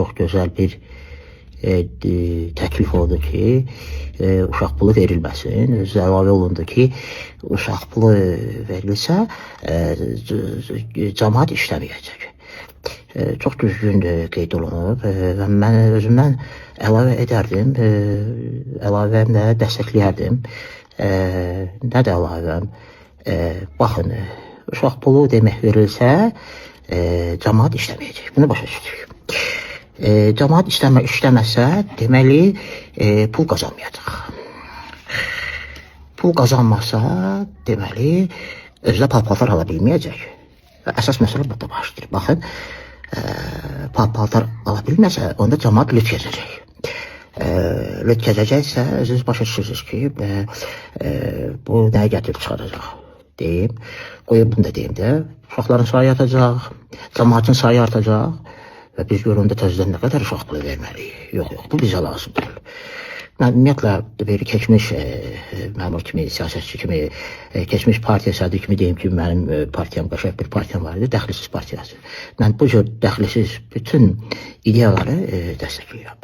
Çox gözəl bir təklif oldu ki, uşaq pulu verilməsin. Əlavə olundu ki, uşaq pulu verilsə, cəmaət işləməyəcək. Çox düzgün qeyd olunub və mən özümdən əlavə edərdim, əlavəmlə dəstəkləyərdim. Nədir əlavəm? Baxın, uşaq pulu demək verilsə, cəmaət işləməyəcək. Bunu başa düşdük. Cəmaət işləməsə, deməli, pul qazanmayacaq. Pul qazanmasa, deməli, özlə paltar ala bilməyəcək. Əsas məsələ burada başlayır. Baxın, paltar ala bilməsə, onda cəmaət lüt gəzəcək. Lüt gəzəcəksə, siz başa düşürsünüz ki, bu nəyə gətirib çıxaracaq deyim. Qoyub bunu da deyim də, uşaqların sayı artacaq, cəmaətin sayı artacaq. Və biz görəndə təzədən nə qədər uşaq pulu verməliyik. Yox, bu bizə lazım deyil. Mən ümumiyyətlə, bir keçmiş məmur kimi, siyasətçi kimi, keçmiş partiya sədri kimi deyim ki, mənim partiyam, qəşəng bir partiyam var idi, Dəxlisiz partiyası. Mən bu cür dəxlisiz bütün ideyaları dəstəkləyirəm.